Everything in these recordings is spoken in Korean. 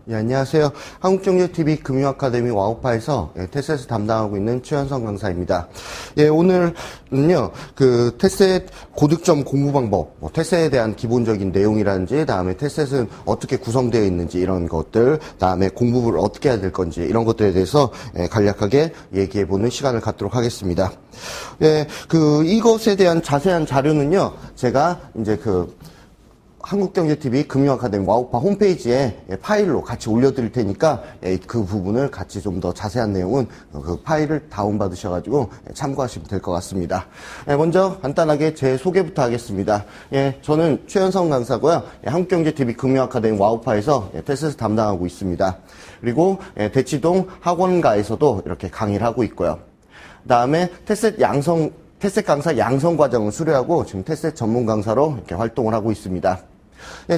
예, 안녕하세요. 한국경제TV 금융아카데미 와우파에서 테셋을 담당하고 있는 최현성 강사입니다. 예, 오늘은요, 테셋 고득점 공부 방법, 테셋에 대한 기본적인 내용이라든지, 다음에 테셋은 어떻게 구성되어 있는지 이런 것들, 다음에 공부를 어떻게 해야 될 건지 이런 것들에 대해서 간략하게 얘기해보는 시간을 갖도록 하겠습니다. 예, 이것에 대한 자세한 자료는요, 제가 이제 한국경제TV 금융아카데미 와우파 홈페이지에 파일로 같이 올려드릴 테니까 그 부분을 같이 좀 더 자세한 내용은 그 파일을 다운받으셔가지고 참고하시면 될 것 같습니다. 먼저 간단하게 제 소개부터 하겠습니다. 저는 최현성 강사고요. 한국경제TV 금융아카데미 와우파에서 테셋을 담당하고 있습니다. 그리고 대치동 학원가에서도 이렇게 강의를 하고 있고요. 다음에 테셋 강사 양성 과정을 수료하고 지금 테셋 전문 강사로 이렇게 활동을 하고 있습니다.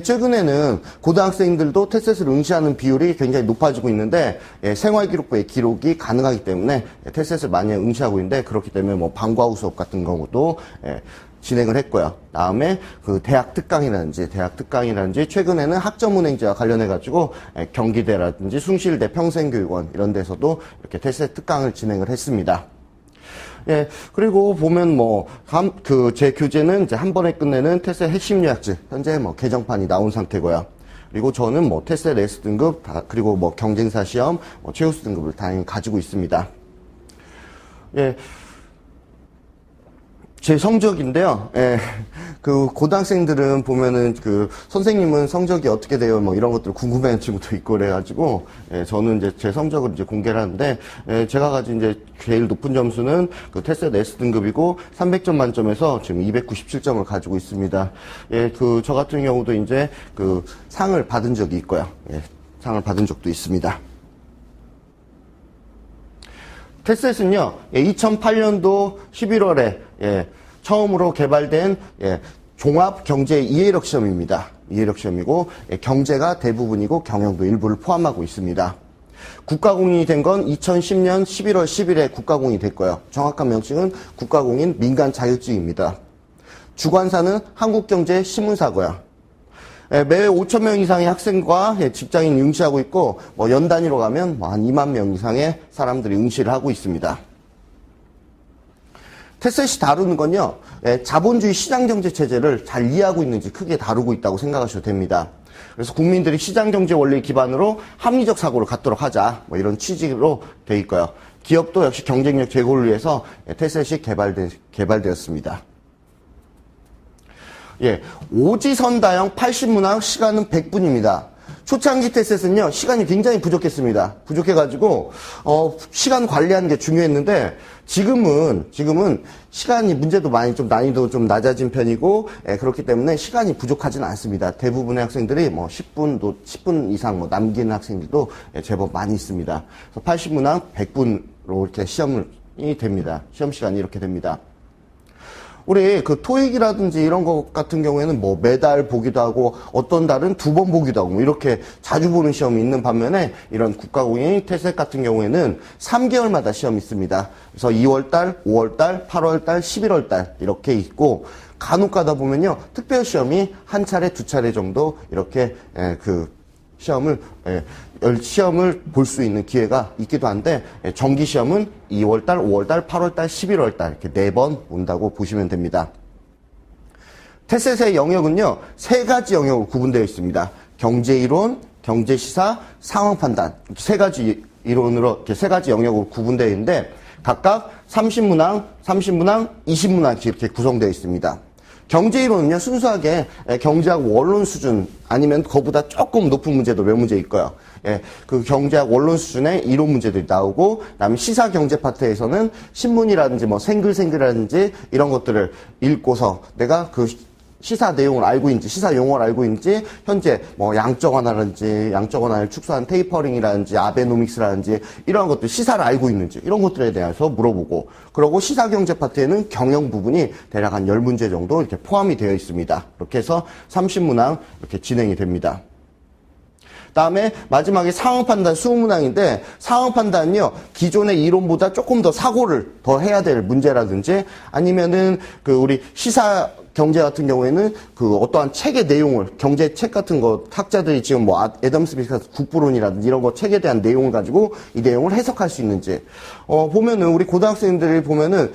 최근에는 고등학생들도 테셋을 응시하는 비율이 굉장히 높아지고 있는데 생활기록부의 기록이 가능하기 때문에 테셋을 많이 응시하고 있는데, 그렇기 때문에 방과후 수업 같은 경우도 진행을 했고요. 다음에 대학 특강이라든지 최근에는 학점은행제와 관련해가지고 경기대라든지 숭실대 평생교육원 이런 데서도 이렇게 테셋 특강을 진행을 했습니다. 예, 그리고 보면 제 교재는 이제 한 번에 끝내는 테셋 핵심 요약집, 현재 개정판이 나온 상태고요. 그리고 저는 테셋 S 등급, 그리고 경쟁사 시험, 최우수 등급을 당연히 가지고 있습니다. 예. 제 성적인데요. 고등학생들은 보면은 선생님은 성적이 어떻게 돼요? 이런 것들 궁금해하는 친구도 있고 그래가지고, 저는 이제 제 성적을 이제 공개를 하는데, 제가 가진 이제 제일 높은 점수는 테셋 S 등급이고, 300점 만점에서 지금 297점을 가지고 있습니다. 저 같은 경우도 이제 상을 받은 적이 있고요. 상을 받은 적도 있습니다. 테셋은요, 2008년도 11월에 처음으로 개발된 종합 경제 이해력 시험입니다. 이해력 시험이고 경제가 대부분이고 경영도 일부를 포함하고 있습니다. 국가공인이 된 건 2010년 11월 10일에 국가공인이 됐고요. 정확한 명칭은 국가공인 민간 자격증입니다. 주관사는 한국경제신문사고요. 매회 5,000명 이상의 학생과 직장인 응시하고 있고, 연 단위로 가면 한 2만 명 이상의 사람들이 응시를 하고 있습니다. 테셋이 다루는 건요, 자본주의 시장경제 체제를 잘 이해하고 있는지 크게 다루고 있다고 생각하셔도 됩니다. 그래서 국민들이 시장경제 원리 기반으로 합리적 사고를 갖도록 하자, 이런 취지로 되어 있고요. 기업도 역시 경쟁력 제고를 위해서 테셋이 개발되었습니다. 오지선다형 80문항 시간은 100분입니다. 초창기 테셋은요, 시간이 굉장히 부족했습니다. 부족해가지고, 시간 관리하는 게 중요했는데, 지금은 시간이 문제도 많이 난이도 좀 낮아진 편이고, 그렇기 때문에 시간이 부족하지는 않습니다. 대부분의 학생들이 10분 이상 남기는 학생들도 제법 많이 있습니다. 그래서 80문항 100분으로 이렇게 시험이 됩니다. 시험 시간이 이렇게 됩니다. 우리 토익이라든지 이런 것 같은 경우에는 매달 보기도 하고 어떤 달은 2번 보기도 하고 이렇게 자주 보는 시험이 있는 반면에, 이런 국가공인 테셋 같은 경우에는 3개월마다 시험이 있습니다. 그래서 2월달, 5월달, 8월달, 11월달 이렇게 있고, 간혹 가다 보면요, 특별 시험이 한 차례, 2차례 정도 이렇게 시험을 볼 수 있는 기회가 있기도 한데, 정기 시험은 2월달, 5월달, 8월달, 11월달 이렇게 4번 온다고 보시면 됩니다. 테셋의 영역은요, 3가지 영역으로 구분되어 있습니다. 경제이론, 경제시사, 상황판단, 3가지 이론으로 이렇게 3가지 영역으로 구분되어 있는데, 각각 30문항, 20문항씩 이렇게 구성되어 있습니다. 경제이론은요, 순수하게 경제학 원론 수준 아니면 그거보다 조금 높은 문제도 몇 문제 있고요. 경제학 원론 수준의 이론 문제들이 나오고, 그다음에 시사 경제 파트에서는 신문이라든지 생글생글이라든지 이런 것들을 읽고서 내가 시사 내용을 알고 있는지, 시사 용어를 알고 있는지, 현재 양적 완화를 축소한 테이퍼링이라든지 아베노믹스라든지 이런 것들 시사를 알고 있는지 이런 것들에 대해서 물어보고, 그리고 시사 경제 파트에는 경영 부분이 대략 한 10문제 정도 이렇게 포함이 되어 있습니다. 이렇게 해서 30문항 이렇게 진행이 됩니다. 다음에 마지막에 상황판단 20문항인데, 상황판단은요, 기존의 이론보다 조금 더 사고를 더 해야 될 문제라든지, 아니면은 우리 시사 경제 같은 경우에는 그 어떠한 책의 내용을, 경제책 같은 거, 학자들이 지금 뭐 애덤 스미스 국부론이라든지 이런 거 책에 대한 내용을 가지고 이 내용을 해석할 수 있는지. 보면은, 우리 고등학생들이 보면은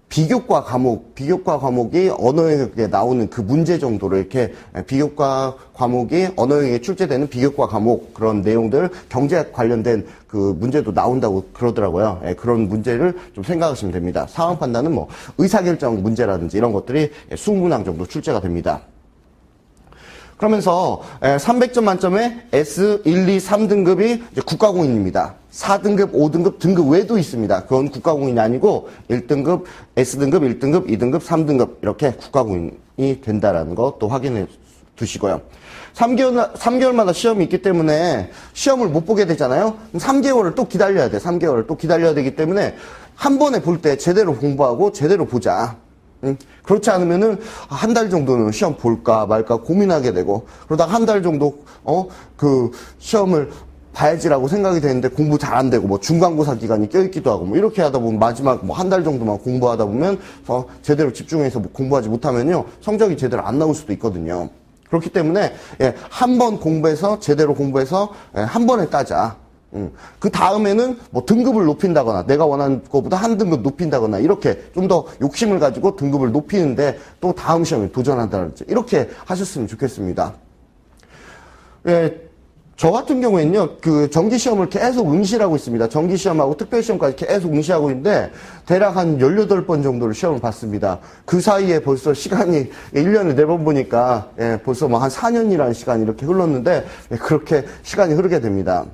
비교과 과목이 언어영역에 나오는 그 문제 정도를 이렇게 비교과 과목이 언어영역에 출제되는 비교과 과목 그런 내용들 경제학 관련된 그 문제도 나온다고 그러더라고요. 그런 문제를 좀 생각하시면 됩니다. 상황 판단은 뭐 의사결정 문제라든지 이런 것들이 20문항 정도 출제가 됩니다. 그러면서 300점 만점에 S 1, 2, 3등급이 이제 국가공인입니다. 4등급, 5등급, 등급 외도 있습니다. 그건 국가공인이 아니고 1등급, S등급, 1등급, 2등급, 3등급 이렇게 국가공인이 된다라는 거 또 확인해 두시고요. 3개월마다 시험이 있기 때문에 시험을 못 보게 되잖아요. 3개월을 또 기다려야 돼. 3개월을 또 기다려야 되기 때문에 한 번에 볼 때 제대로 공부하고 제대로 보자. 그렇지 않으면은 한 달 정도는 시험 볼까 말까 고민하게 되고 그러다가 한 달 정도 그 시험을 봐야지라고 생각이 되는데 공부 잘 안 되고 뭐 중간고사 기간이 껴있기도 하고 뭐 이렇게 하다 보면 마지막 뭐 한 달 정도만 공부하다 보면 제대로 집중해서 공부하지 못하면요 성적이 제대로 안 나올 수도 있거든요. 그렇기 때문에 한 번 공부해서 제대로 공부해서 한 번에 따자. 그 다음에는 뭐 등급을 높인다거나 내가 원하는 것보다 한 등급 높인다거나 이렇게 좀 더 욕심을 가지고 등급을 높이는데 또 다음 시험에 도전한다든지 이렇게 하셨으면 좋겠습니다. 저 같은 경우에는요, 그 정기시험을 계속 응시하고 있습니다. 정기시험하고 특별시험까지 계속 응시하고 있는데, 대략 한 18번 정도를 시험을 봤습니다. 그 사이에 벌써 시간이 1년에 4번 보니까, 벌써 뭐 한 4년이라는 시간이 이렇게 흘렀는데, 그렇게 시간이 흐르게 됩니다.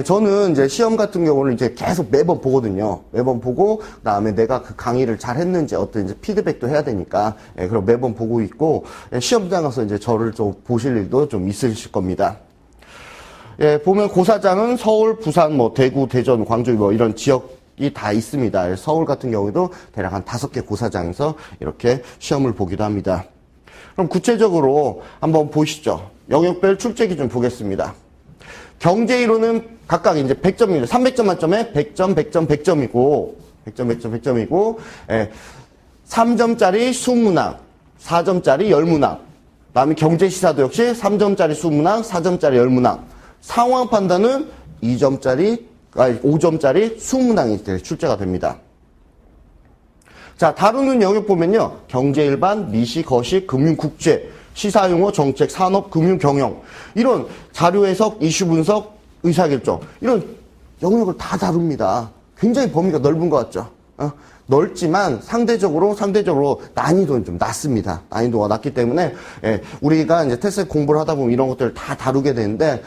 저는 이제 시험 같은 경우는 이제 계속 매번 보거든요. 매번 보고, 그 다음에 내가 그 강의를 잘 했는지 어떤 이제 피드백도 해야 되니까, 그럼 매번 보고 있고, 시험장 가서 이제 저를 좀 보실 일도 좀 있으실 겁니다. 보면 고사장은 서울, 부산, 뭐, 대구, 대전, 광주, 뭐, 이런 지역이 다 있습니다. 서울 같은 경우도 대략 한 5개 고사장에서 이렇게 시험을 보기도 합니다. 그럼 구체적으로 한번 보시죠. 영역별 출제 기준 보겠습니다. 경제이론은 각각 이제 100점입니다. 300점 만점에 100점, 100점, 100점이고, 100점, 100점, 100점이고, 3점짜리 수문항, 4점짜리 열문항. 다음에 경제시사도 역시 3점짜리 수문항, 4점짜리 열문항. 상황 판단은 5점짜리 수문항이 출제가 됩니다. 자, 다루는 영역 보면요. 경제일반, 미시, 거시, 금융, 국제, 시사용어, 정책, 산업, 금융, 경영. 이런 자료 해석, 이슈 분석, 의사결정. 이런 영역을 다 다룹니다. 굉장히 범위가 넓은 것 같죠? 넓지만 상대적으로 난이도는 좀 낮습니다. 난이도가 낮기 때문에 우리가 이제 테스트 공부를 하다 보면 이런 것들을 다 다루게 되는데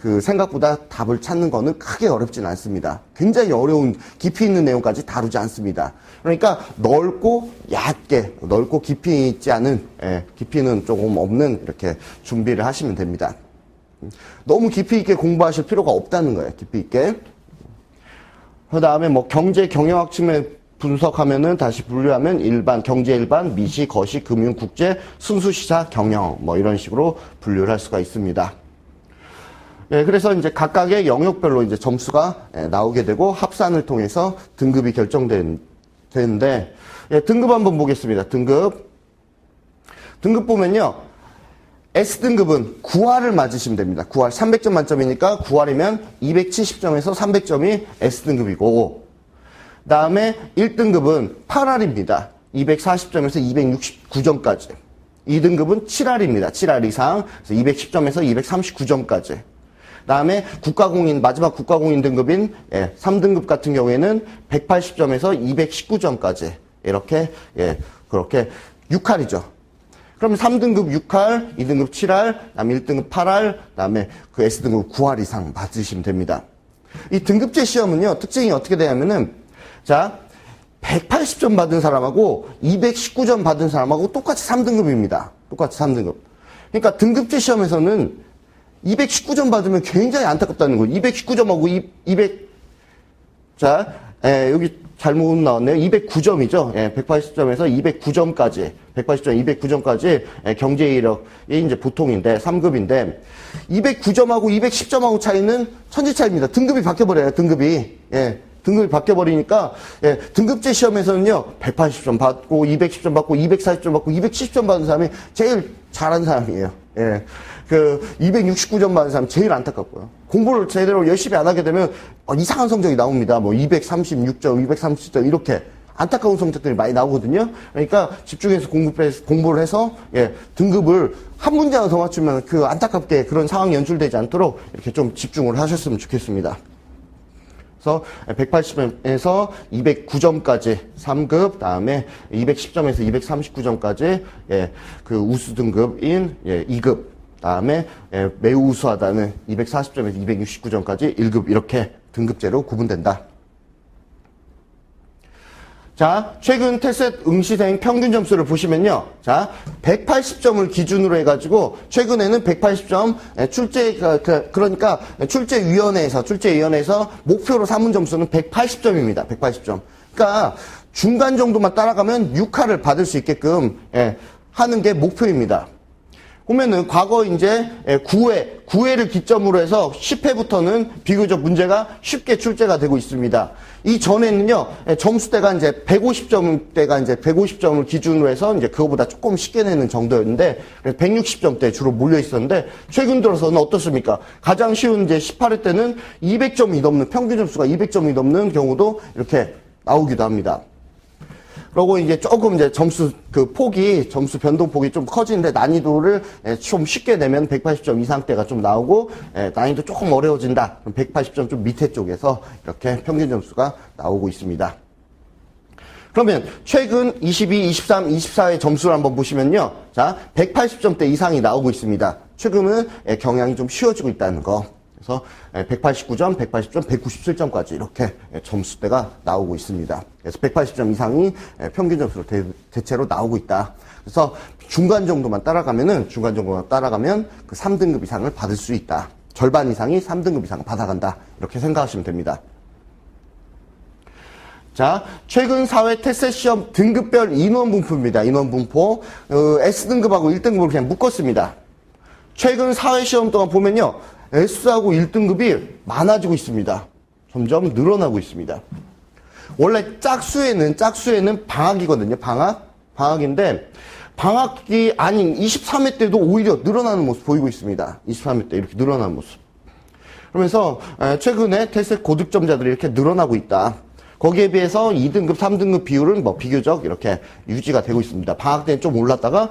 그 생각보다 답을 찾는 거는 크게 어렵진 않습니다. 굉장히 어려운 깊이 있는 내용까지 다루지 않습니다. 그러니까 넓고 얕게, 넓고 깊이 있지 않은, 깊이는 조금 없는 이렇게 준비를 하시면 됩니다. 너무 깊이 있게 공부하실 필요가 없다는 거예요. 깊이 있게. 그 다음에 뭐 경제 경영학 측면 분석하면은 다시 분류하면 일반, 경제 일반, 미시, 거시, 금융, 국제, 순수 시사, 경영 뭐 이런 식으로 분류를 할 수가 있습니다. 그래서 이제 각각의 영역별로 이제 점수가 나오게 되고 합산을 통해서 등급이 결정되는데 등급 한번 보겠습니다. 등급 보면요. S등급은 9할을 맞으시면 됩니다. 9할 300점 만점이니까 9할이면 270점에서 300점이 S등급이고 다음에 1등급은 8할입니다. 240점에서 269점까지. 2등급은 7할입니다. 7할 이상. 그래서 210점에서 239점까지. 다음에 국가공인, 마지막 국가공인 등급인 3등급 같은 경우에는 180점에서 219점까지. 이렇게, 그렇게 6할이죠. 그럼 3등급 6할, 2등급 7할, 다음에 1등급 8할, 다음에 그 S등급 9할 이상 받으시면 됩니다. 이 등급제 시험은요, 특징이 어떻게 되냐면은, 자, 180점 받은 사람하고 219점 받은 사람하고 똑같이 3등급입니다. 똑같이 3등급. 그러니까 등급제 시험에서는 219점 받으면 굉장히 안타깝다는 거예요. 219점하고 여기 잘못 나왔네요. 209점이죠. 180점에서 209점까지. 180점, 209점까지 경제 이력이 이제 보통인데, 3급인데, 209점하고 210점하고 차이는 천지 차이입니다. 등급이 바뀌어버려요, 등급이. 등급이 바뀌어버리니까, 예, 등급제 시험에서는요, 180점 받고, 210점 받고, 240점 받고, 270점 받은 사람이 제일 잘한 사람이에요. 예. 269점 받은 사람 제일 안타깝고요. 공부를 제대로 열심히 안 하게 되면, 이상한 성적이 나옵니다. 뭐, 236점, 230점, 이렇게. 안타까운 성적들이 많이 나오거든요. 그러니까 집중해서 공부를 해서, 예, 등급을 한 문제만 더 맞추면 그 안타깝게 그런 상황이 연출되지 않도록 이렇게 좀 집중을 하셨으면 좋겠습니다. 그래서 180점에서 209점까지 3급, 다음에 210점에서 239점까지, 예, 그 우수 등급인, 예, 2급, 다음에, 예, 매우 우수하다는 240점에서 269점까지 1급 이렇게 등급제로 구분된다. 자, 최근 테스트 응시생 평균 점수를 보시면요. 자, 180점을 기준으로 해가지고, 최근에는 180점, 그러니까 출제위원회에서 목표로 삼은 점수는 180점입니다. 180점. 그러니까, 중간 정도만 따라가면 6화를 받을 수 있게끔, 예, 하는 게 목표입니다. 보면은 과거 이제 9회를 기점으로 해서 10회부터는 비교적 문제가 쉽게 출제가 되고 있습니다. 이 전에는요, 점수대가 이제 150점을 기준으로 해서 이제 그거보다 조금 쉽게 내는 정도였는데, 160점대 주로 몰려 있었는데, 최근 들어서는 어떻습니까? 가장 쉬운 이제 18회 때는 200점이 넘는, 평균 점수가 200점이 넘는 경우도 이렇게 나오기도 합니다. 그리고 이제 조금 이제 점수 변동폭이 좀 커지는데 난이도를 좀 쉽게 내면 180점 이상대가 좀 나오고, 난이도 조금 어려워진다. 그럼 180점 좀 밑에 쪽에서 이렇게 평균 점수가 나오고 있습니다. 그러면 최근 22, 23, 24의 점수를 한번 보시면요. 자, 180점대 이상이 나오고 있습니다. 최근은 경향이 좀 쉬워지고 있다는 거. 그래서 189점, 180점, 197점까지 이렇게 점수대가 나오고 있습니다. 그래서 180점 이상이 평균 점수로 대체로 나오고 있다. 그래서 중간 정도만 따라가면 그 3등급 이상을 받을 수 있다. 절반 이상이 3등급 이상을 받아간다. 이렇게 생각하시면 됩니다. 자, 최근 4회 테스트 시험 등급별 인원 분포입니다. 인원 분포. S등급하고 1등급을 그냥 묶었습니다. 최근 4회 시험 동안 보면요. S하고 1등급이 많아지고 있습니다. 점점 늘어나고 있습니다. 원래 짝수에는 방학이거든요. 방학인데, 방학이 아닌 23회 때도 오히려 늘어나는 모습 보이고 있습니다. 23회 때 이렇게 늘어나는 모습. 그러면서 최근에 테스트 고득점자들이 이렇게 늘어나고 있다. 거기에 비해서 2등급, 3등급 비율은 뭐 비교적 이렇게 유지가 되고 있습니다. 방학 때는 좀 올랐다가,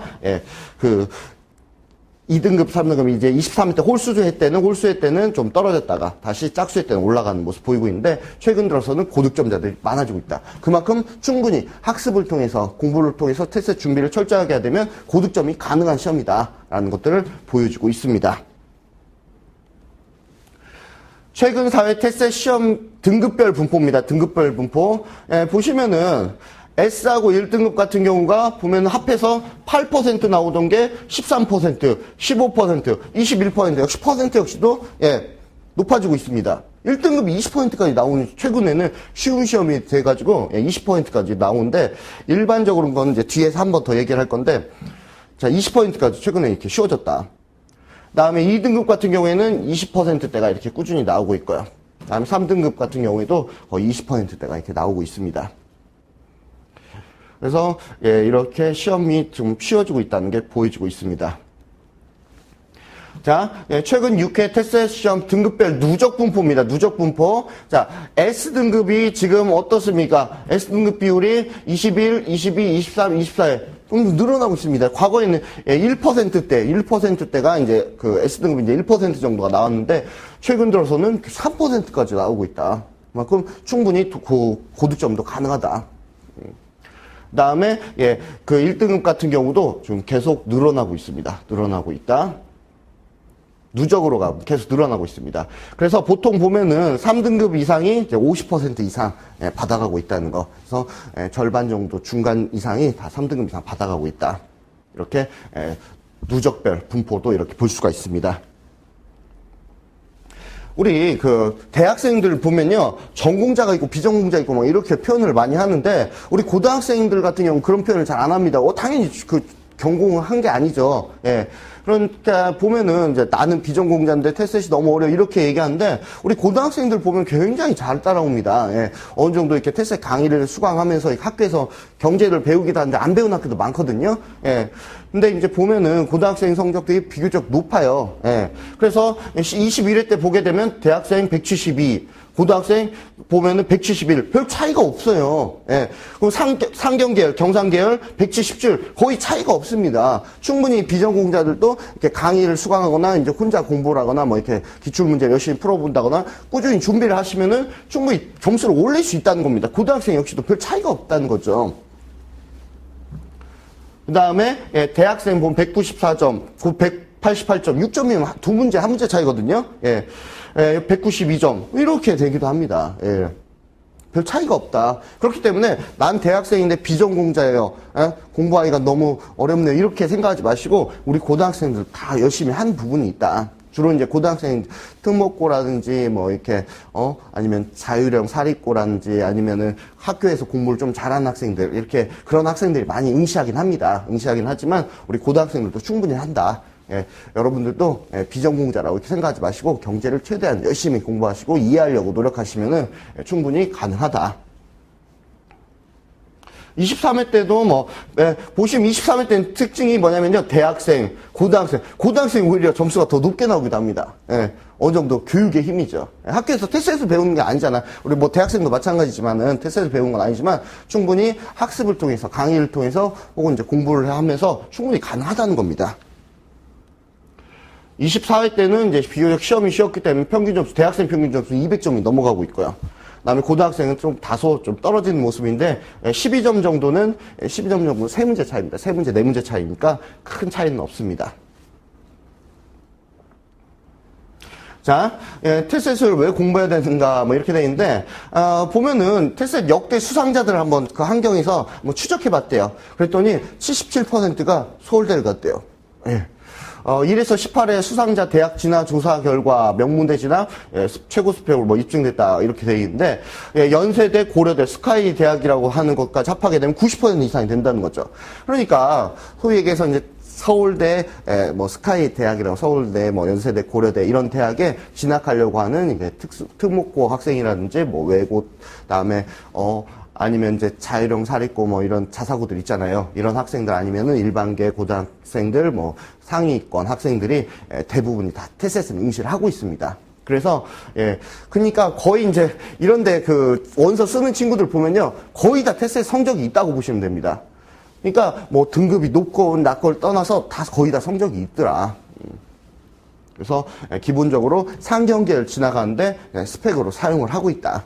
2등급, 3등급이 이제 23회 때 홀수회 때는 좀 떨어졌다가 다시 짝수회 때는 올라가는 모습 보이고 있는데, 최근 들어서는 고득점자들이 많아지고 있다. 그만큼 충분히 학습을 통해서, 공부를 통해서 테스트 준비를 철저하게 하게 되면 고득점이 가능한 시험이다라는 것들을 보여주고 있습니다. 최근 4회 테스트 시험 등급별 분포입니다. 등급별 분포. 보시면은 S하고 1등급 같은 경우가 보면 합해서 8% 나오던 게 13%, 15%, 21% 역시 퍼센트 역시도 높아지고 있습니다. 1등급이 20%까지 나오는, 최근에는 쉬운 시험이 돼가지고 20%까지 나오는데, 일반적으로는 건 이제 뒤에서 한 번 더 얘기를 할 건데, 자, 20%까지 최근에 이렇게 쉬워졌다. 다음에 2등급 같은 경우에는 20%대가 이렇게 꾸준히 나오고 있고요. 다음에 3등급 같은 경우에도 거의 20%대가 이렇게 나오고 있습니다. 그래서 이렇게 시험이 좀 쉬워지고 있다는 게 보여지고 있습니다. 자, 최근 6회 테스트 시험 등급별 누적 분포입니다. 누적 분포. 자, S등급이 지금 어떻습니까? S등급 비율이 21, 22, 23, 24에 좀 늘어나고 있습니다. 과거에는 1%대가 이제 그 S등급이 이제 1% 정도가 나왔는데, 최근 들어서는 3%까지 나오고 있다. 그만큼 충분히 고득점도 가능하다. 다음에 그 1등급 같은 경우도 좀 계속 늘어나고 있습니다. 늘어나고 있다. 누적으로 계속 늘어나고 있습니다. 그래서 보통 보면은 3등급 이상이 이제 50% 이상 받아가고 있다는 거. 그래서 절반 정도 중간 이상이 다 3등급 이상 받아가고 있다. 이렇게 누적별 분포도 이렇게 볼 수가 있습니다. 우리 그 대학생들 보면요, 전공자가 있고 비전공자 있고 뭐 이렇게 표현을 많이 하는데, 우리 고등학생들 같은 경우 그런 표현을 잘 안 합니다. 당연히 그 경공을 한 게 아니죠. 예. 그러니까 보면은 이제 나는 비전공자인데 테셋이 너무 어려워 이렇게 얘기하는데 우리 고등학생들 보면 굉장히 잘 따라옵니다. 예. 어느 정도 이렇게 테셋 강의를 수강하면서 학교에서 경제를 배우기도 하는데 안 배우는 학교도 많거든요. 예. 근데 이제 보면은 고등학생 성적들이 비교적 높아요. 예. 그래서 21회 때 보게 되면 대학생 172, 고등학생 보면은 171, 별 차이가 없어요. 예. 그리고 상경계열, 경상계열 177, 거의 차이가 없습니다. 충분히 비전공자들도 이렇게 강의를 수강하거나 이제 혼자 공부를 하거나 뭐 이렇게 기출문제 열심히 풀어본다거나 꾸준히 준비를 하시면은 충분히 점수를 올릴 수 있다는 겁니다. 고등학생 역시도 별 차이가 없다는 거죠. 그 다음에, 예, 대학생 보면 194점, 188점, 6점이면 두 문제, 한 문제 차이거든요. 예. 192점 이렇게 되기도 합니다. 예. 별 차이가 없다. 그렇기 때문에 난 대학생인데 비전공자예요. 예? 공부하기가 너무 어렵네요. 이렇게 생각하지 마시고 우리 고등학생들 다 열심히 한 부분이 있다. 주로 이제 고등학생 특목고라든지 뭐 이렇게 아니면 자율형 사립고라든지 아니면은 학교에서 공부를 좀 잘하는 학생들 이렇게 그런 학생들이 많이 응시하긴 합니다. 응시하긴 하지만 우리 고등학생들도 충분히 한다. 예, 여러분들도 비전공자라고 이렇게 생각하지 마시고 경제를 최대한 열심히 공부하시고 이해하려고 노력하시면은 충분히 가능하다. 23회 때도 뭐 보시면 23회 때는 특징이 뭐냐면요. 대학생, 고등학생 오히려 점수가 더 높게 나오기도 합니다. 예, 어느 정도 교육의 힘이죠. 학교에서 테스트에서 배우는 게 아니잖아. 우리 뭐 대학생도 마찬가지지만은 테스트에서 배우는 건 아니지만 충분히 학습을 통해서 강의를 통해서 혹은 이제 공부를 하면서 충분히 가능하다는 겁니다. 24회 때는 이제 비교적 시험이 쉬웠기 때문에 평균 점수, 대학생 평균 점수 200점이 넘어가고 있고요. 그 다음에 고등학생은 좀 다소 좀 떨어지는 모습인데 12점 정도는 세 문제 차이입니다. 세 문제, 네 문제 차이니까 큰 차이는 없습니다. 자, 테셋을 왜 공부해야 되는가, 뭐, 이렇게 돼 있는데, 보면은, 테셋 역대 수상자들을 한번 그 환경에서 뭐 추적해 봤대요. 그랬더니 77%가 서울대를 갔대요. 예. 1에서 18회 수상자 대학 진학 조사 결과 명문대 진학 최고 스펙으로 뭐 입증됐다 이렇게 돼 있는데 연세대, 고려대, 스카이 대학이라고 하는 것까지 합하게 되면 90% 이상이 된다는 거죠. 그러니까 소위 얘기해서 이제 서울대, 뭐 스카이 대학이라고 서울대, 뭐 연세대, 고려대 이런 대학에 진학하려고 하는 이제 특목고 학생이라든지 뭐 외고 그다음에 아니면 이제 자율형 사립고 뭐 이런 자사고들 있잖아요. 이런 학생들 아니면은 일반계 고등학생들 뭐 상위권 학생들이 대부분이 다 테셋을 응시를 하고 있습니다. 그래서 그러니까 거의 이제 이런데 그 원서 쓰는 친구들 보면요. 거의 다 테셋 성적이 있다고 보시면 됩니다. 그러니까 뭐 등급이 높고 낮고를 떠나서 다 거의 다 성적이 있더라. 그래서 기본적으로 상경계를 지나가는데 스펙으로 사용을 하고 있다.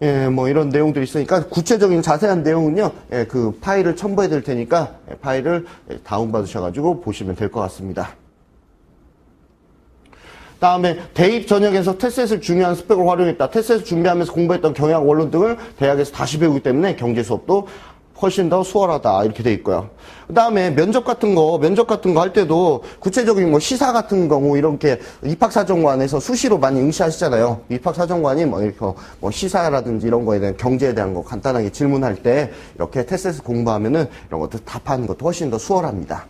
예, 뭐 이런 내용들이 있으니까 구체적인 자세한 내용은요, 그 파일을 첨부해 드릴 테니까 파일을 다운받으셔가지고 보시면 될 것 같습니다. 다음에 대입 전형에서 테셋을 중요한 스펙을 활용했다. 테셋을 준비하면서 공부했던 경영 원론 등을 대학에서 다시 배우기 때문에 경제 수업도 훨씬 더 수월하다 이렇게 돼 있고요. 그 다음에 면접 같은 거 할 때도 구체적인 뭐 시사 같은 경우 이렇게 입학사정관에서 수시로 많이 응시하시잖아요. 입학사정관이 뭐 이렇게 뭐 시사라든지 이런 거에 대한 경제에 대한 거 간단하게 질문할 때 이렇게 테스트 공부하면은 이런 것들 답하는 것도 훨씬 더 수월합니다.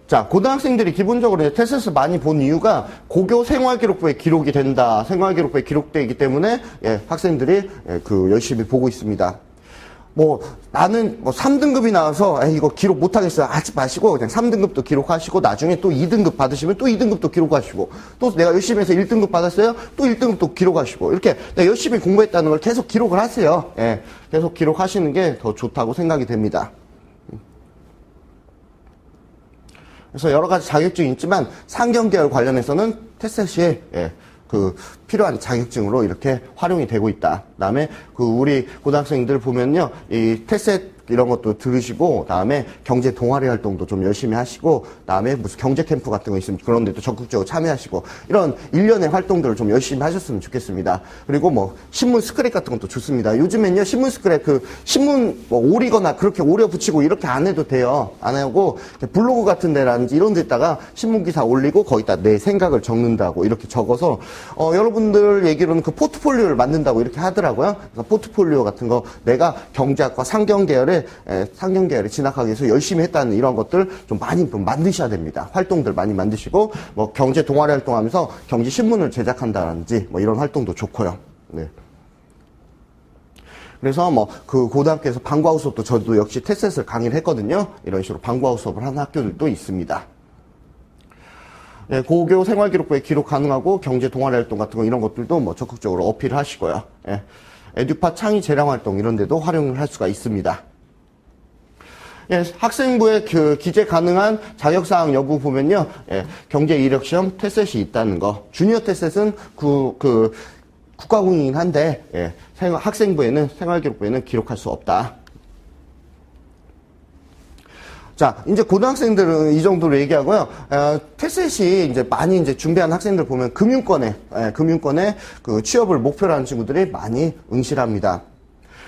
자, 고등학생들이 기본적으로 테스트를 많이 본 이유가 고교 생활기록부에 기록이 된다. 생활기록부에 기록되기 때문에 학생들이 열심히 보고 있습니다. 뭐 나는 뭐 3등급이 나와서 이거 기록 못하겠어요. 하지 마시고 그냥 3등급도 기록하시고 나중에 또 2등급 받으시면 또 2등급도 기록하시고 또 내가 열심히 해서 1등급 받았어요. 또 1등급도 기록하시고 이렇게 내가 열심히 공부했다는 걸 계속 기록을 하세요. 계속 기록하시는 게 더 좋다고 생각이 됩니다. 그래서 여러 가지 자격증이 있지만 상경계열 관련해서는 테셋이 필요한 자격증으로 이렇게 활용이 되고 있다. 그다음에 우리 고등학생들 보면요, 이 테셋 이런 것도 들으시고, 다음에 경제 동아리 활동도 좀 열심히 하시고, 다음에 무슨 경제 캠프 같은 거 있으면 그런 데도 적극적으로 참여하시고, 이런 일련의 활동들을 좀 열심히 하셨으면 좋겠습니다. 그리고 뭐 신문 스크랩 같은 것도 좋습니다. 요즘엔요, 신문 스크랩 신문 뭐 오리거나 그렇게 오려 붙이고 이렇게 안 해도 돼요. 안 하고 블로그 같은 데라든지 이런 데다가 신문 기사 올리고 거기다 내 생각을 적는다고 이렇게 적어서 여러분들 얘기로는 그 포트폴리오를 만든다고 이렇게 하더라고요. 그래서 포트폴리오 같은 거 내가 경제학과 상경계열에 진학하기 위해서 열심히 했다는 이런 것들 좀 많이 좀 만드셔야 됩니다. 활동들 많이 만드시고 뭐 경제 동아리 활동하면서 경제 신문을 제작한다든지 뭐 이런 활동도 좋고요. 네. 그래서 뭐 그 고등학교에서 방과후 수업도 저도 역시 테셋을 강의를 했거든요. 이런 식으로 방과후 수업을 하는 학교들도 있습니다. 예, 고교 생활기록부에 기록 가능하고 경제 동아리 활동 같은 거 이런 것들도 뭐 적극적으로 어필을 하시고요. 예, 에듀파 창의 재량 활동 이런 데도 활용을 할 수가 있습니다. 예, 학생부의 그 기재 가능한 자격사항 여부 보면요. 예, 경제 이력 시험 테셋이 있다는 거. 주니어 테셋은 국가공인이긴 한데, 예, 학생부에는, 생활기록부에는 기록할 수 없다. 자, 이제 고등학생들은 이 정도로 얘기하고요. 테셋이 이제 많이 이제 준비한 학생들 보면 금융권에 그 취업을 목표로 하는 친구들이 많이 응시합니다.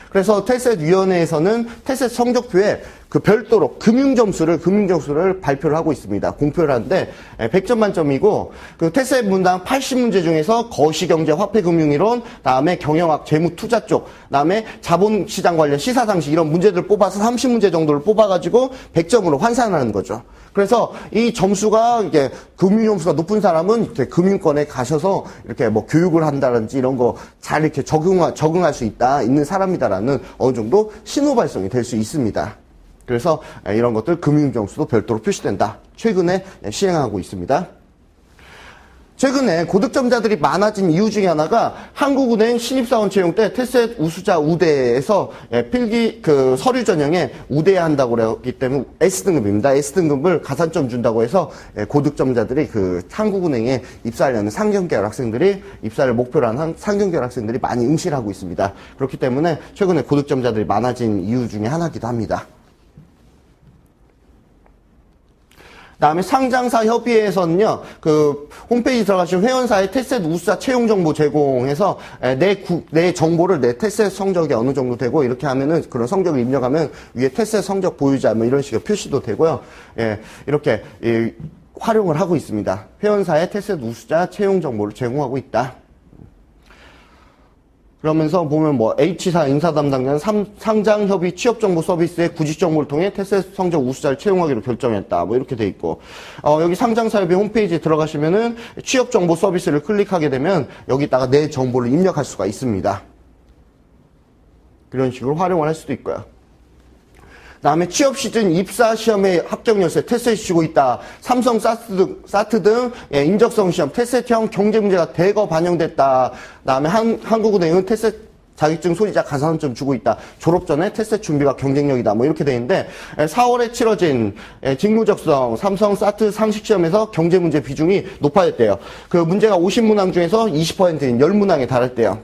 그래서 테셋 위원회에서는 테셋 성적표에 그 별도로 금융점수를 발표를 하고 있습니다. 공표를 하는데 100점 만점이고 그 테셋 문당 80문제 중에서 거시경제 화폐금융이론, 다음에 경영학 재무투자 쪽, 다음에 자본시장 관련 시사상식 이런 문제들을 뽑아서 30문제 정도를 뽑아가지고 100점으로 환산하는 거죠. 그래서 이 점수가 이게 금융점수가 높은 사람은 이렇게 금융권에 가셔서 이렇게 뭐 교육을 한다든지 이런 거 잘 이렇게 적응할 수 있는 사람이다라는 어느 정도 신호 발송이 될 수 있습니다. 그래서 이런 것들 금융점수도 별도로 표시된다. 최근에 시행하고 있습니다. 최근에 고득점자들이 많아진 이유 중에 하나가 한국은행 신입사원 채용 때 테셋 우수자 우대에서 필기 서류 전형에 우대해야 한다고 그랬기 때문에 S등급입니다. S등급을 가산점 준다고 해서 고득점자들이 한국은행에 입사하려는 상경계열 학생들이 입사를 목표로 한 상경계열 학생들이 많이 응시를 하고 있습니다. 그렇기 때문에 최근에 고득점자들이 많아진 이유 중에 하나이기도 합니다. 다음에 상장사 협의회에서는요, 홈페이지 들어가시면 회원사의 테셋 우수자 채용 정보 제공해서 내 정보를 내 테셋 성적이 어느 정도 되고 이렇게 하면은 그런 성적을 입력하면 위에 테셋 성적 보유자 뭐 이런 식의 표시도 되고요. 예, 이렇게 활용을 하고 있습니다. 회원사의 테셋 우수자 채용 정보를 제공하고 있다. 그러면서 보면 뭐 H사 인사 담당자는 상장협의 취업정보 서비스의 구직 정보를 통해 테셋 성적 우수자를 채용하기로 결정했다. 뭐 이렇게 돼 있고 여기 상장사협의 홈페이지에 들어가시면은 취업정보 서비스를 클릭하게 되면 여기다가 내 정보를 입력할 수가 있습니다. 그런 식으로 활용을 할 수도 있고요. 다음에 취업 시즌 입사 시험의 합격 열쇠 테셋이 주고 있다. 삼성 사트 등 인적성 시험 테셋형 경제 문제가 대거 반영됐다. 다음에 한국은행은 테셋 자격증 소지자 가산점 주고 있다. 졸업 전에 테셋 준비가 경쟁력이다. 뭐 이렇게 돼 있는데 4월에 치러진 직무적성 삼성 사트 상식 시험에서 경제 문제 비중이 높아졌대요. 그 문제가 50문항 중에서 20%인 10문항에 달했대요.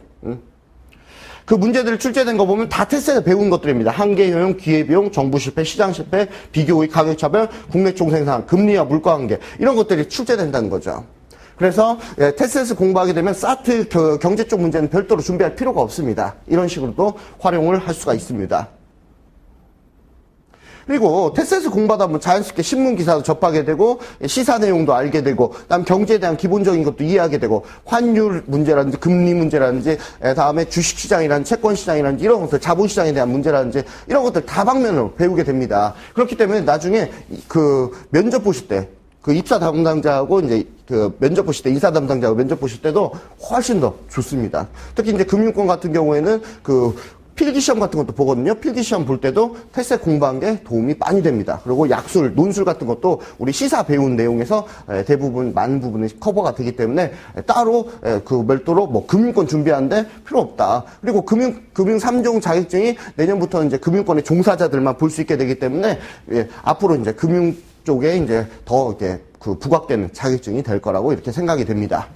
그 문제들이 출제된 거 보면 다 테스트에서 배운 것들입니다. 한계효용, 기회비용, 정부 실패, 시장 실패, 비교의 가격차별, 국내 총생산, 금리와 물가관계 이런 것들이 출제된다는 거죠. 그래서 테스트에서 공부하게 되면 사트 경제 쪽 문제는 별도로 준비할 필요가 없습니다. 이런 식으로도 활용을 할 수가 있습니다. 그리고 테스트에서 공부하다 보면 자연스럽게 신문 기사도 접하게 되고 시사 내용도 알게 되고 그다음 경제에 대한 기본적인 것도 이해하게 되고 환율 문제라든지 금리 문제라든지 다음에 주식시장이라든지 채권시장이라든지 이런 것들 자본시장에 대한 문제라든지 이런 것들 다방면으로 배우게 됩니다. 그렇기 때문에 나중에 면접 보실 때 입사 담당자하고 이제 면접 보실 때 인사 담당자하고 면접 보실 때도 훨씬 더 좋습니다. 특히 이제 금융권 같은 경우에는 필기시험 같은 것도 보거든요. 필기시험 볼 때도 테스트 공부한 게 도움이 많이 됩니다. 그리고 약술, 논술 같은 것도 우리 시사 배운 내용에서 많은 부분이 커버가 되기 때문에 따로 별도로 뭐 금융권 준비하는데 필요 없다. 그리고 금융 3종 자격증이 내년부터 이제 금융권의 종사자들만 볼 수 있게 되기 때문에 앞으로 이제 금융 쪽에 이제 더 부각되는 자격증이 될 거라고 이렇게 생각이 됩니다.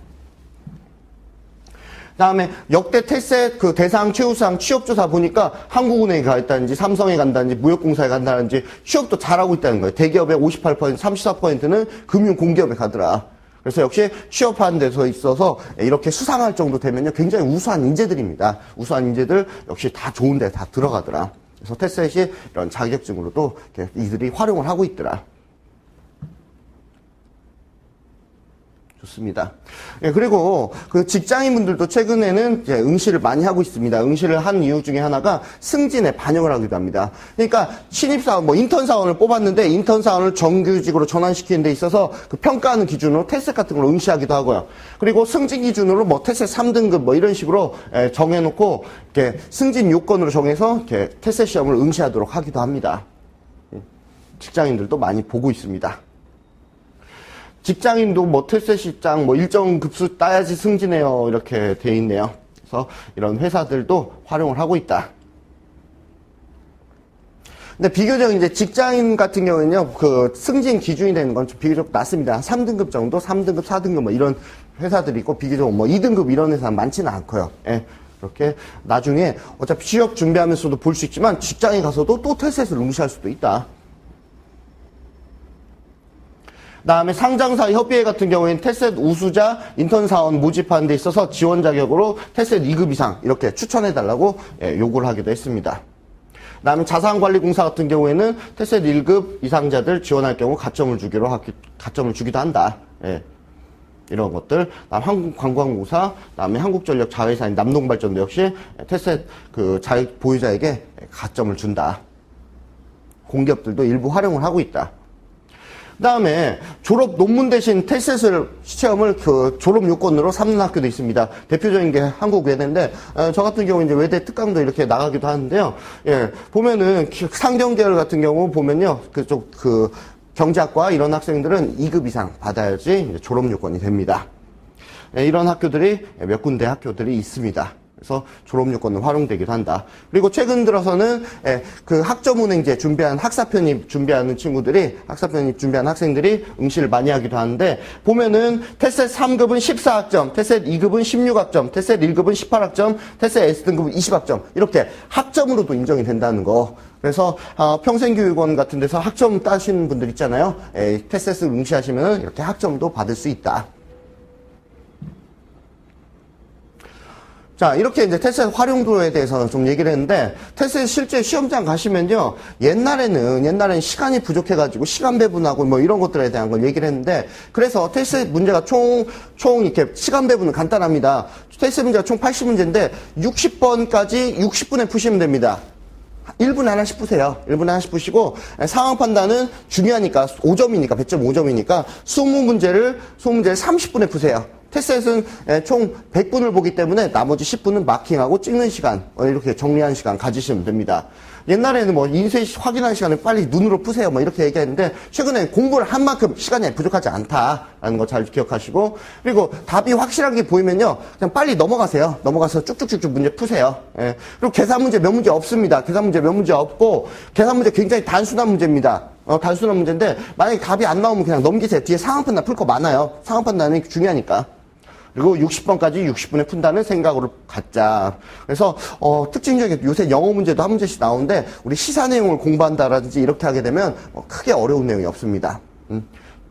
다음에 역대 테셋 그 대상 최우수상 취업조사 보니까 한국은행에 가 있다든지 삼성에 간다든지 무역공사에 간다든지 취업도 잘하고 있다는 거예요. 대기업의 58%, 34%는 금융공기업에 가더라. 그래서 역시 취업하는 데서 있어서 이렇게 수상할 정도 되면요 굉장히 우수한 인재들입니다. 우수한 인재들 역시 다 좋은 데 다 들어가더라. 그래서 테셋이 이런 자격증으로도 이들이 활용을 하고 있더라. 좋습니다. 예, 그리고 그 직장인분들도 최근에는 이제 응시를 많이 하고 있습니다. 응시를 한 이유 중에 하나가 승진에 반영을 하기도 합니다. 그러니까 신입사원, 뭐 인턴 사원을 뽑았는데 인턴 사원을 정규직으로 전환시키는 데 있어서 그 평가하는 기준으로 테스트 같은 걸 응시하기도 하고요. 그리고 승진 기준으로 뭐 테스트 3등급 뭐 이런 식으로 정해놓고 이렇게 승진 요건으로 정해서 이렇게 테스트 시험을 응시하도록 하기도 합니다. 직장인들도 많이 보고 있습니다. 직장인도 뭐 테스트장 뭐 일정 급수 따야지 승진해요 이렇게 돼 있네요. 그래서 이런 회사들도 활용을 하고 있다. 근데 비교적 이제 직장인 같은 경우에는요, 그 승진 기준이 되는 건 좀 비교적 낮습니다. 3등급 정도, 3등급, 4등급 뭐 이런 회사들이 있고 비교적 뭐 2등급 이런 회사는 많지는 않고요. 예. 그렇게 나중에 어차피 취업 준비하면서도 볼 수 있지만 직장에 가서도 또 테스트를 응시할 수도 있다. 다음에 상장사 협의회 같은 경우에는 테셋 우수자 인턴 사원 모집하는 데 있어서 지원 자격으로 테셋 2급 이상 이렇게 추천해달라고 요구를 하기도 했습니다. 다음에 자산관리공사 같은 경우에는 테셋 1급 이상자들 지원할 경우 가점을 주기도 한다. 예. 이런 것들. 다음 한국관광공사, 다음에 한국전력 자회사인 남동발전도 역시 테셋 그 보유자에게 가점을 준다. 공기업들도 일부 활용을 하고 있다. 그 다음에 졸업 논문 대신 테셋을 시험을 그 졸업 요건으로 삼는 학교도 있습니다. 대표적인 게 한국외대인데 저 같은 경우 이제 외대 특강도 이렇게 나가기도 하는데요. 예, 보면은 상경계열 같은 경우 보면요, 그쪽 그 경제학과 이런 학생들은 2급 이상 받아야지 이제 졸업 요건이 됩니다. 예, 이런 학교들이 몇 군데 학교들이 있습니다. 그래서 졸업 요건은 활용되기도 한다. 그리고 최근 들어서는 그 학점운행제 준비한 학사편입 준비하는 친구들이 학사편입 준비한 학생들이 응시를 많이 하기도 하는데 보면은 테셋 3급은 14학점, 테셋 2급은 16학점, 테셋 1급은 18학점, 테셋 S등급은 20학점 이렇게 학점으로도 인정이 된다는 거. 그래서 평생교육원 같은 데서 학점 따시는 분들 있잖아요. 테셋을 응시하시면 이렇게 학점도 받을 수 있다. 자, 이렇게 이제 테셋 활용도에 대해서 좀 얘기를 했는데, 테셋 실제 시험장 가시면요, 옛날에는 시간이 부족해가지고 시간 배분하고 뭐 이런 것들에 대한 걸 얘기를 했는데, 그래서 테셋 문제가 총 이렇게 시간 배분은 간단합니다. 테셋 문제가 총 80문제인데, 60번까지 60분에 푸시면 됩니다. 1분에 하나씩 푸세요. 1분에 하나씩 푸시고, 상황 판단은 중요하니까, 5점이니까, 100.5점이니까, 20문제를 30분에 푸세요. 테스트는 총 100분을 보기 때문에 나머지 10분은 마킹하고 찍는 시간, 이렇게 정리하는 시간 가지시면 됩니다. 옛날에는 뭐 인쇄 확인하는 시간을 빨리 눈으로 푸세요 뭐 이렇게 얘기했는데 최근에 공부를 한 만큼 시간이 부족하지 않다라는 거 잘 기억하시고, 그리고 답이 확실하게 보이면요 그냥 빨리 넘어가세요. 넘어가서 쭉쭉쭉쭉 문제 푸세요. 예. 그리고 계산 문제 몇 문제 없습니다. 계산 문제 몇 문제 없고 계산 문제 굉장히 단순한 문제입니다. 단순한 문제인데 만약에 답이 안 나오면 그냥 넘기세요. 뒤에 상황 판단 풀 거 많아요. 상황 판단이 중요하니까. 그리고 60번까지 60분에 푼다는 생각으로 갖자. 그래서 특징적인 요새 영어 문제도 한 문제씩 나오는데 우리 시사 내용을 공부한다라든지 이렇게 하게 되면 크게 어려운 내용이 없습니다.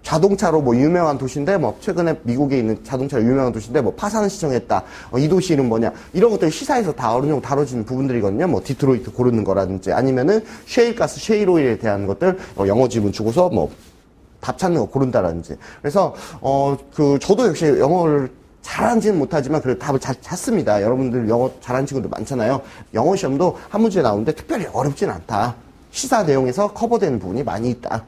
자동차로 뭐 유명한 도시인데 뭐 최근에 미국에 있는 자동차로 유명한 도시인데 뭐 파산을 시청했다. 이 도시 이름 뭐냐. 이런 것들 시사에서 다 어느 정도 다뤄지는 부분들이거든요. 뭐 디트로이트 고르는 거라든지 아니면은 셰일가스, 셰일오일에 대한 것들 영어 지문 주고서 뭐 답 찾는 거 고른다라든지. 그래서 저도 역시 영어를 잘하지는 못하지만 그래도 답을 잘 찾습니다. 여러분들 영어 잘하는 친구들 많잖아요. 영어 시험도 한 문제 나오는데 특별히 어렵진 않다. 시사 내용에서 커버되는 부분이 많이 있다.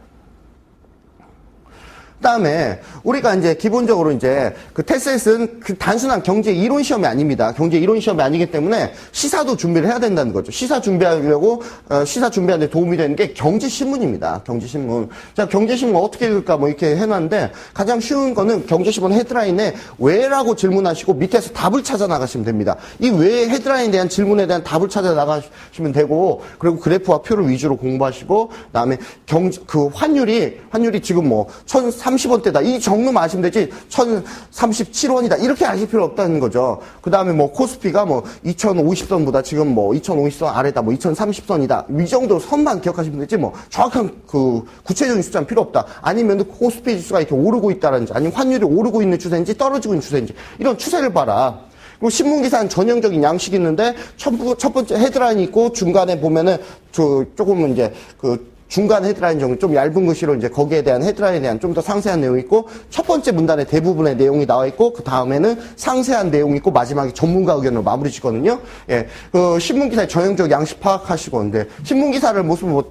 그다음에 우리가 이제 기본적으로 이제 그 테셋은 그 단순한 경제 이론 시험이 아닙니다. 경제 이론 시험이 아니기 때문에 시사도 준비를 해야 된다는 거죠. 시사 준비하려고 시사 준비하는 데 도움이 되는 게 경제신문입니다. 경제신문. 자, 경제신문 어떻게 읽을까 뭐 이렇게 해놨는데 가장 쉬운 거는 경제신문 헤드라인에 왜라고 질문하시고 밑에서 답을 찾아 나가시면 됩니다. 이 왜 헤드라인에 대한 질문에 대한 답을 찾아 나가시면 되고, 그리고 그래프와 표를 위주로 공부하시고, 그다음에 환율이 지금 뭐 30원대다. 이 정도만 아시면 되지 1037원이다. 이렇게 아실 필요 없다는 거죠. 그 다음에 뭐 코스피가 뭐 2050선보다 지금 뭐 2050선 아래다. 뭐 2030선이다. 이 정도 선만 기억하시면 되지 뭐 정확한 그 구체적인 숫자는 필요 없다. 아니면 코스피 지수가 이렇게 오르고 있다든지 아니면 환율이 오르고 있는 추세인지 떨어지고 있는 추세인지 이런 추세를 봐라. 그리고 신문기사는 전형적인 양식이 있는데 첫 번째 헤드라인이 있고 중간에 보면은 조금은 이제 그 중간 헤드라인 정도 좀 얇은 글씨로 이제 거기에 대한 헤드라인에 대한 좀 더 상세한 내용이 있고 첫 번째 문단에 대부분의 내용이 나와 있고 그 다음에는 상세한 내용이 있고 마지막에 전문가 의견으로 마무리 짓거든요. 예, 그 신문기사의 전형적 양식 파악하시고 근데 신문기사를 무슨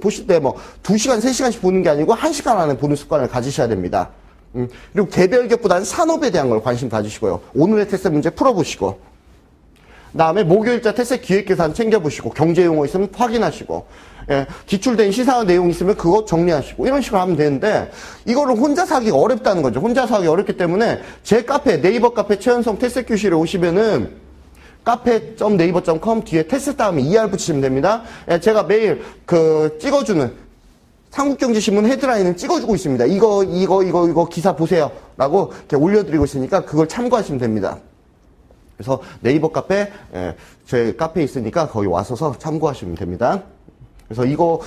보실 때 뭐 2시간, 3시간씩 보는 게 아니고 1시간 안에 보는 습관을 가지셔야 됩니다. 그리고 개별격보다는 산업에 대한 걸 관심 가지시고요. 오늘의 테스트 문제 풀어보시고 그다음에 목요일자 테스트 기획계산 챙겨보시고 경제용어 있으면 확인하시고 예, 기출된 시사 내용 있으면 그거 정리하시고 이런 식으로 하면 되는데 이거를 혼자서 하기가 어렵다는 거죠. 혼자서 하기 어렵기 때문에 제 카페 네이버 카페 최현성 테스트 교실에 오시면은 카페.naver.com 뒤에 테스트 다음에 ER 붙이시면 됩니다. 예, 제가 매일 그 찍어주는 한국경제신문 헤드라인을 찍어주고 있습니다. 이거 기사 보세요. 라고 이렇게 올려드리고 있으니까 그걸 참고하시면 됩니다. 그래서 네이버 카페, 제 카페에 있으니까 거기 와서서 참고하시면 됩니다. 그래서 이거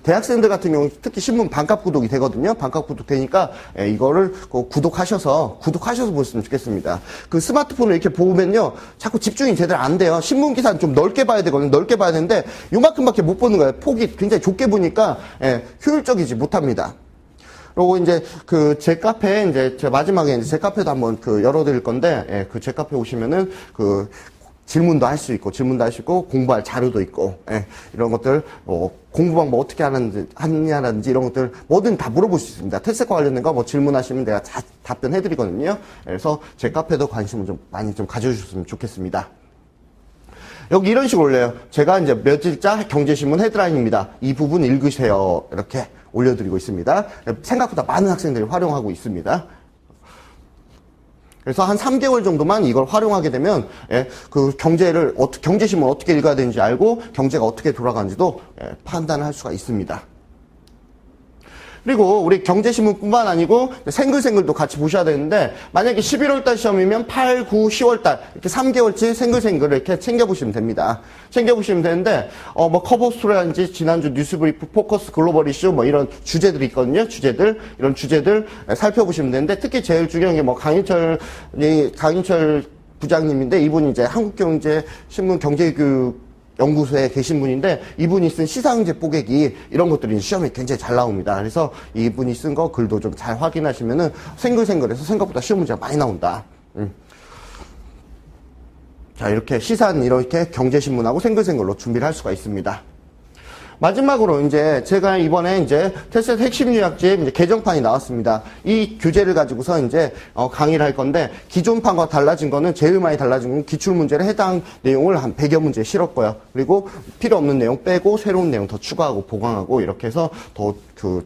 대학생들 같은 경우 특히 신문 반값 구독이 되거든요. 반값 구독 되니까 이거를 구독하셔서 보시면 좋겠습니다. 그 스마트폰을 이렇게 보면요 자꾸 집중이 제대로 안 돼요. 신문 기사는 좀 넓게 봐야 되거든요. 넓게 봐야 되는데 요만큼밖에 못 보는 거예요. 폭이 굉장히 좁게 보니까 효율적이지 못합니다. 그리고 이제 제 카페 이제 제 마지막에 이제 제 카페도 한번 열어드릴 건데 제 카페 오시면은 질문도 할 수 있고 공부할 자료도 있고 이런 것들 공부 방법 어떻게 하느냐라든지 이런 것들 뭐든 다 물어볼 수 있습니다. 테스트과 관련된 거 질문하시면 내가 답변해드리거든요. 그래서 제 카페도 관심을 좀 많이 좀 가져주셨으면 좋겠습니다. 여기 이런 식으로 올려요. 제가 이제 며칠자 경제신문 헤드라인입니다. 이 부분 읽으세요. 이렇게 올려드리고 있습니다. 생각보다 많은 학생들이 활용하고 있습니다. 그래서 한 3개월 정도만 이걸 활용하게 되면 경제신문 어떻게 읽어야 되는지 알고 경제가 어떻게 돌아가는지도 판단을 할 수가 있습니다. 그리고 우리 경제신문뿐만 아니고 생글생글도 같이 보셔야 되는데 만약에 11월달 시험이면 8, 9, 10월달 이렇게 3개월치 생글생글을 이렇게 챙겨보시면 됩니다. 챙겨보시면 되는데 뭐 커버 스토리라든지 지난주 뉴스브리프, 포커스, 글로벌 이슈 뭐 이런 주제들이 있거든요. 이런 주제들 살펴보시면 되는데 특히 제일 중요한 게 뭐 강인철 부장님인데 이분이 이제 한국경제신문 경제교육 연구소에 계신 분인데 이분이 쓴 시상제 뽀개기 이런 것들이 시험에 굉장히 잘 나옵니다. 그래서 이분이 쓴 거 글도 좀 잘 확인하시면은 생글생글해서 생각보다 시험 문제가 많이 나온다. 자, 이렇게 시사는 이렇게 경제신문하고 생글생글로 준비를 할 수가 있습니다. 마지막으로 이제 제가 이번에 이제 테스트 핵심 요약집 이제 개정판이 나왔습니다. 이 교재를 가지고서 이제 강의를 할 건데 기존판과 달라진 거는 제일 많이 달라진 건 기출문제를 해당 내용을 한 100여 문제 실었고요. 그리고 필요 없는 내용 빼고 새로운 내용 더 추가하고 보강하고 이렇게 해서 더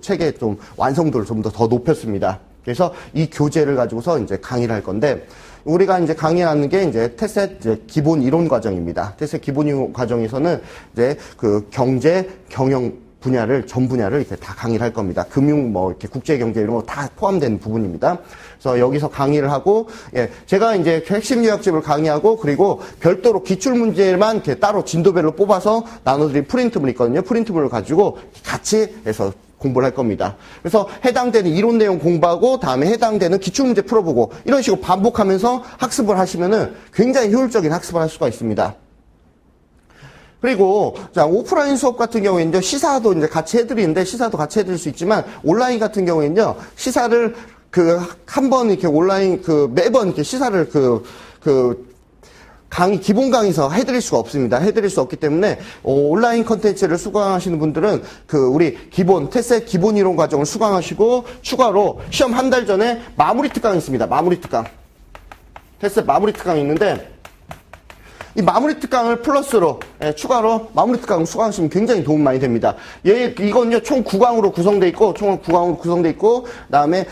책의 좀 완성도를 좀 더 높였습니다. 그래서 이 교재를 가지고서 이제 강의를 할 건데 우리가 이제 강의하는 게 이제 테셋 기본 이론 과정입니다. 테셋 기본 이론 과정에서는 이제 경제, 경영 분야를 전 분야를 이렇게 다 강의를 할 겁니다. 금융 뭐 이렇게 국제 경제 이런 거 다 포함된 부분입니다. 그래서 여기서 강의를 하고 제가 이제 핵심 요약집을 강의하고 그리고 별도로 기출 문제만 이렇게 따로 진도별로 뽑아서 나눠드린 프린트물 있거든요. 프린트물을 가지고 같이 해서 공부를 할 겁니다. 그래서 해당되는 이론 내용 공부하고 다음에 해당되는 기출문제 풀어보고 이런 식으로 반복하면서 학습을 하시면은 굉장히 효율적인 학습을 할 수가 있습니다. 그리고 자 오프라인 수업 같은 경우에는요 시사도 이제 같이 해드리는데 시사도 같이 해드릴 수 있지만 온라인 같은 경우에는요 시사를 한 번 이렇게 온라인 매번 이렇게 시사를 기본 강의에서 해드릴 수가 없습니다. 해드릴 수 없기 때문에, 온라인 컨텐츠를 수강하시는 분들은, 우리 테셋 기본 이론 과정을 수강하시고, 추가로 시험 한 달 전에 마무리 특강이 있습니다. 마무리 특강. 테셋 마무리 특강이 있는데, 이 마무리 특강을 플러스로, 추가로 마무리 특강을 수강하시면 굉장히 도움 많이 됩니다. 이건요, 총 9강으로 구성되어 있고, 다음에,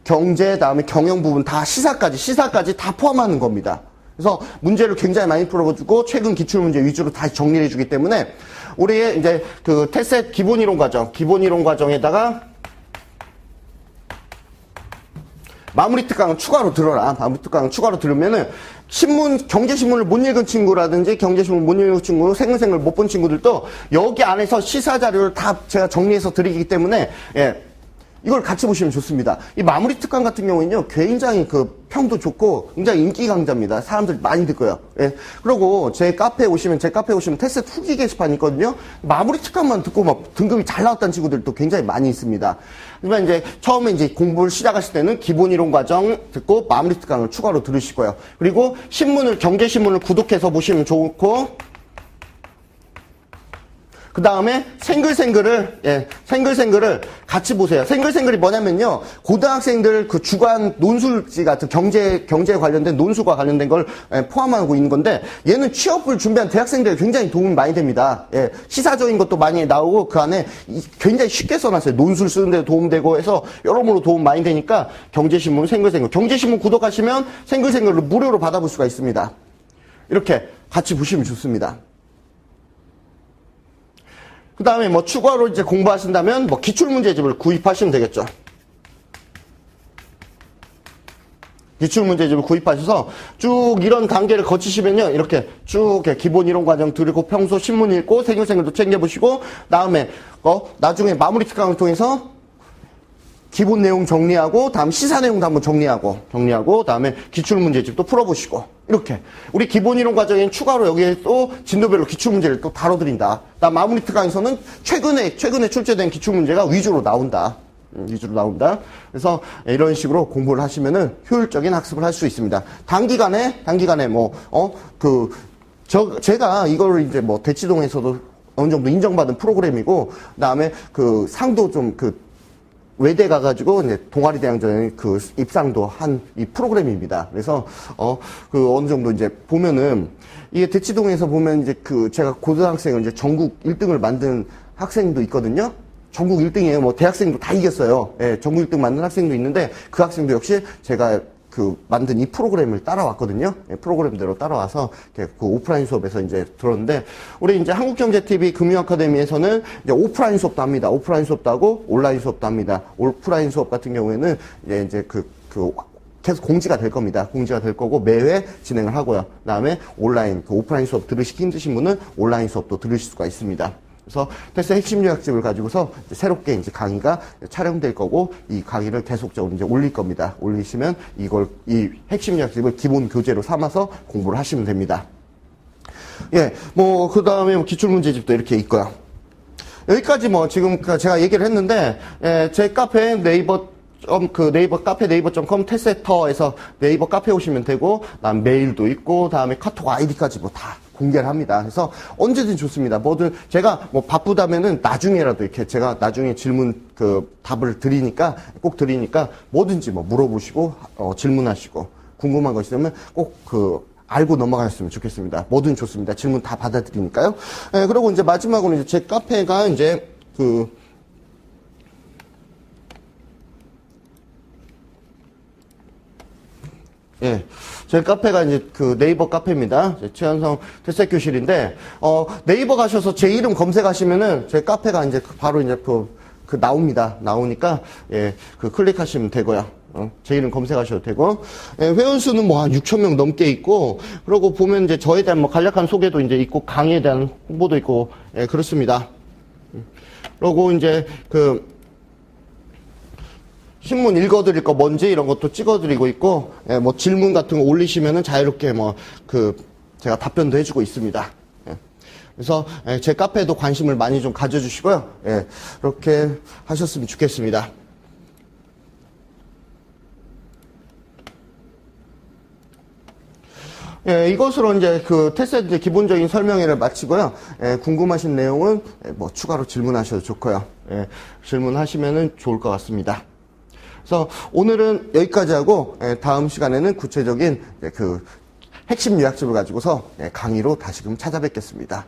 경제, 다음에 경영 부분 다 시사까지 다 포함하는 겁니다. 그래서 문제를 굉장히 많이 풀어주고 최근 기출문제 위주로 다시 정리를 해주기 때문에 우리의 이제 테셋 기본 이론 과정에다가 마무리 특강은 추가로 들어라. 마무리 특강은 추가로 들으면은 경제신문을 못 읽은 친구라든지 경제신문 못 읽은 친구, 생글생글 못 본 친구들도 여기 안에서 시사 자료를 다 제가 정리해서 드리기 때문에, 예, 이걸 같이 보시면 좋습니다. 이 마무리 특강 같은 경우는요, 굉장히 그 평도 좋고 굉장히 인기 강좌입니다. 사람들 많이 듣고요. 예. 그리고 제 카페에 오시면 테스트 후기 게시판이 있거든요. 마무리 특강만 듣고 막 등급이 잘 나왔다는 친구들도 굉장히 많이 있습니다. 그러면 이제 처음에 이제 공부를 시작하실 때는 기본 이론 과정 듣고 마무리 특강을 추가로 들으시고요. 그리고 경제신문을 구독해서 보시면 좋고, 그 다음에 생글생글을 같이 보세요. 생글생글이 뭐냐면요, 고등학생들 그 주간 논술지 같은 경제에 관련된 논술과 관련된 걸 포함하고 있는 건데, 얘는 취업을 준비한 대학생들에 굉장히 도움이 많이 됩니다. 예, 시사적인 것도 많이 나오고 그 안에 굉장히 쉽게 써놨어요. 논술 쓰는 데 도움되고 해서 여러모로 도움 많이 되니까 경제신문, 경제신문 구독하시면 생글생글을 무료로 받아볼 수가 있습니다. 이렇게 같이 보시면 좋습니다. 그 다음에 뭐 추가로 이제 공부하신다면 뭐 기출문제집을 구입하시면 되겠죠. 기출문제집을 구입하셔서 쭉 이런 단계를 거치시면요, 이렇게 쭉 기본 이론 과정 들고 평소 신문 읽고 생글생글도 챙겨보시고, 다음에 나중에 마무리 특강을 통해서 기본 내용 정리하고, 다음 시사 내용도 한번 정리하고, 다음에 기출문제집도 풀어보시고, 이렇게. 우리 기본 이론 과정엔 추가로 여기에 또 진도별로 기출문제를 또 다뤄드린다. 다음 마무리 특강에서는 최근에 출제된 기출문제가 위주로 나온다. 그래서 이런 식으로 공부를 하시면은 효율적인 학습을 할 수 있습니다. 단기간에 제가 이걸 이제 뭐 대치동에서도 어느 정도 인정받은 프로그램이고, 그다음에 그 상도 좀 외대 가가지고, 이제 동아리 대항전에 그 입상도 한 이 프로그램입니다. 그래서, 어느 정도 이제 보면은, 이게 대치동에서 보면 이제 제가 고등학생을 이제 전국 1등을 만든 학생도 있거든요? 전국 1등이에요. 뭐 대학생도 다 이겼어요. 예, 전국 1등 만든 학생도 있는데, 그 학생도 역시 제가 만든 이 프로그램을 따라왔거든요. 예, 프로그램대로 따라와서 그 오프라인 수업에서 이제 들었는데, 우리 이제 한국경제TV 금융아카데미에서는 이제 오프라인 수업도 합니다. 오프라인 수업도 하고 온라인 수업도 합니다. 오프라인 수업 같은 경우에는 이제 계속 공지가 될 겁니다. 공지가 될 거고 매회 진행을 하고요. 그다음에 온라인 오프라인 수업 들으시기 힘드신 분은 온라인 수업도 들으실 수가 있습니다. 그래서 테스트 핵심 요약집을 가지고서 이제 새롭게 이제 강의가 촬영될 거고, 이 강의를 계속적으로 이제 올릴 겁니다. 올리시면 이 핵심 요약집을 기본 교재로 삼아서 공부를 하시면 됩니다. 예, 그 다음에 기출문제집도 이렇게 있고요. 여기까지 지금 제가 얘기를 했는데, 예, 제 카페 네이버 카페 네이버.com 테스터에서 네이버 카페 오시면 되고, 그다음 메일도 있고, 다음에 카톡 아이디까지 다 공개를 합니다. 그래서 언제든 좋습니다. 제가 바쁘다면은 나중에라도 이렇게 제가 나중에 질문 답을 꼭 드리니까 뭐든지 물어보시고, 질문하시고, 궁금한 거 있으면 꼭 알고 넘어가셨으면 좋겠습니다. 뭐든 좋습니다. 질문 다 받아드리니까요. 예, 그리고 이제 마지막으로 이제 제 카페가 이제 예. 제 카페가 이제 네이버 카페입니다. 최현성 특색교실인데, 네이버 가셔서 제 이름 검색하시면은 제 카페가 이제 바로 이제 나옵니다. 나오니까, 예, 클릭하시면 되고요. 제 이름 검색하셔도 되고, 예, 회원수는 한 6,000명 넘게 있고, 그러고 보면 이제 저에 대한 간략한 소개도 이제 있고, 강의에 대한 홍보도 있고, 예, 그렇습니다. 그러고 이제 신문 읽어드릴 거 뭔지 이런 것도 찍어드리고 있고, 예, 질문 같은 거 올리시면은 자유롭게 제가 답변도 해주고 있습니다. 예. 그래서 제 카페에도 관심을 많이 좀 가져주시고요. 예, 이렇게 하셨으면 좋겠습니다. 예, 이것으로 이제 테스트 기본적인 설명회를 마치고요. 예, 궁금하신 내용은 추가로 질문하셔도 좋고요. 예, 질문하시면은 좋을 것 같습니다. 그래서 오늘은 여기까지 하고, 다음 시간에는 구체적인 핵심 요약집을 가지고서 강의로 다시금 찾아뵙겠습니다.